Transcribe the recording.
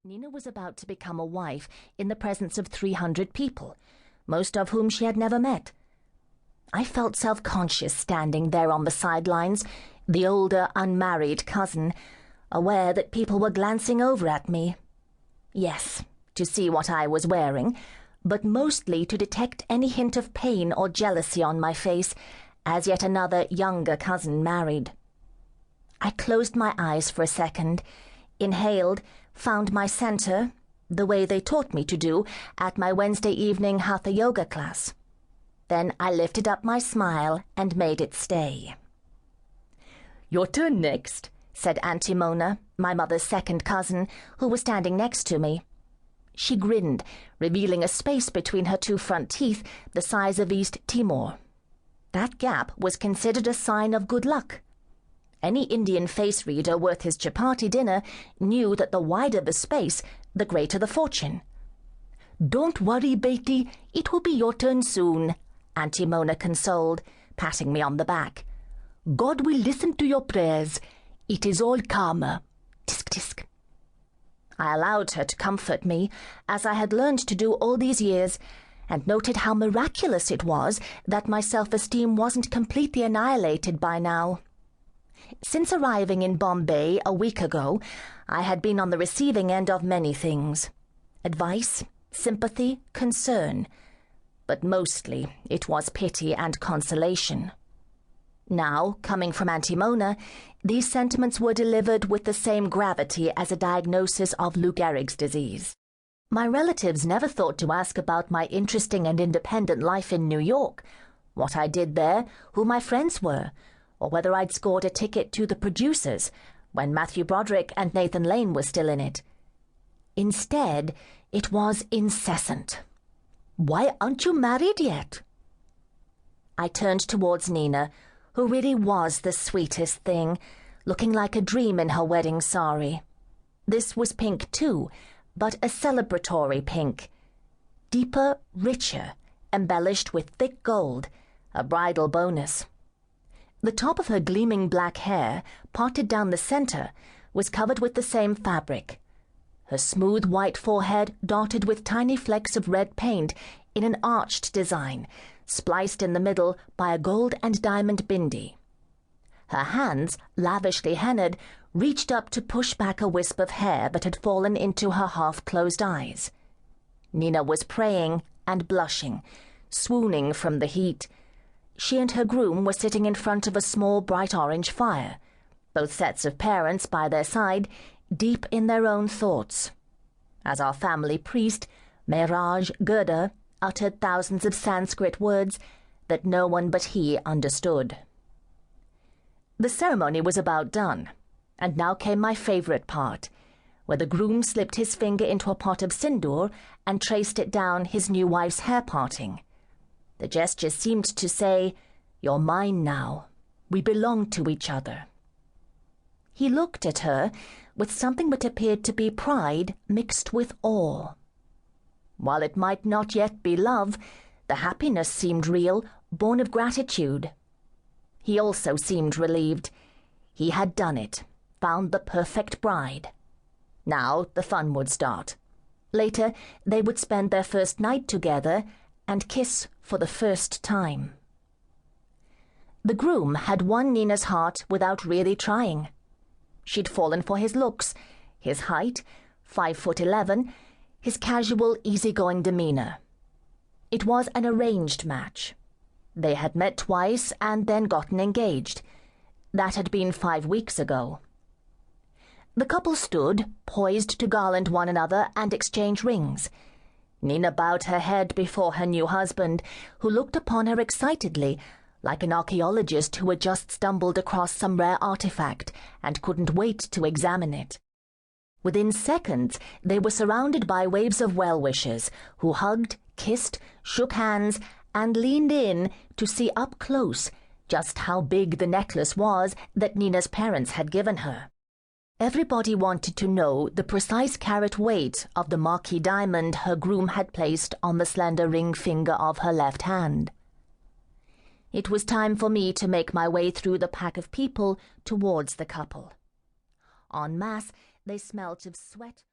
Nina was about to become a wife in the presence of 300 people, most of whom she had never met. I felt self-conscious standing there on the sidelines, the older, unmarried cousin, aware that people were glancing over at me. Yes, to see what I was wearing, but mostly to detect any hint of pain or jealousy on my face, as yet another younger cousin married. I closed my eyes for a second, inhaled, found my center, the way they taught me to do at my Wednesday evening hatha yoga class. Then I lifted up my smile and made it stay. "Your turn next," said Auntie Mona, my mother's second cousin, who was standing next to me. She grinned, revealing a space between her two front teeth the size of East Timor. That gap was considered a sign of good luck. Any Indian face reader worth his chapati dinner knew that the wider the space, the greater the fortune. "Don't worry, Beti, it will be your turn soon," Auntie Mona consoled, patting me on the back. "God will listen to your prayers. It is all karma. Tisk, tisk." I allowed her to comfort me, as I had learned to do all these years, and noted how miraculous it was that my self-esteem wasn't completely annihilated by now. Since arriving in Bombay a week ago, I had been on the receiving end of many things. Advice, sympathy, concern. But mostly it was pity and consolation. Now, coming from Auntie Mona, these sentiments were delivered with the same gravity as a diagnosis of Lou Gehrig's disease. My relatives never thought to ask about my interesting and independent life in New York, what I did there, who my friends were, or whether I'd scored a ticket to The Producers when Matthew Broderick and Nathan Lane were still in it. Instead, it was incessant. "Why aren't you married yet?" I turned towards Nina, who really was the sweetest thing, looking like a dream in her wedding sari. This was pink too, but a celebratory pink. Deeper, richer, embellished with thick gold, a bridal bonus. The top of her gleaming black hair, parted down the center, was covered with the same fabric. Her smooth white forehead dotted with tiny flecks of red paint in an arched design, spliced in the middle by a gold and diamond bindi. Her hands, lavishly hennaed, reached up to push back a wisp of hair that had fallen into her half-closed eyes. Nina was praying and blushing, swooning from the heat. She and her groom were sitting in front of a small bright orange fire, both sets of parents by their side, deep in their own thoughts. As our family priest, Mehraj Gurda, uttered thousands of Sanskrit words that no one but he understood. The ceremony was about done, and now came my favorite part, where the groom slipped his finger into a pot of sindoor and traced it down his new wife's hair parting. The gesture seemed to say, "You're mine now. We belong to each other." He looked at her with something that appeared to be pride mixed with awe. While it might not yet be love, the happiness seemed real, born of gratitude. He also seemed relieved. He had done it, found the perfect bride. Now the fun would start. Later, they would spend their first night together and kiss for the first time. The groom had won Nina's heart without really trying. She'd fallen for his looks, his height, 5'11", his casual, easygoing demeanor. It was an arranged match. They had met twice and then gotten engaged. That had been 5 weeks ago. The couple stood, poised to garland one another and exchange rings. Nina bowed her head before her new husband, who looked upon her excitedly, like an archaeologist who had just stumbled across some rare artifact and couldn't wait to examine it. Within seconds, they were surrounded by waves of well-wishers, who hugged, kissed, shook hands, and leaned in to see up close just how big the necklace was that Nina's parents had given her. Everybody wanted to know the precise carat weight of the marquise diamond her groom had placed on the slender ring finger of her left hand. It was time for me to make my way through the pack of people towards the couple. En masse, they smelt of sweat,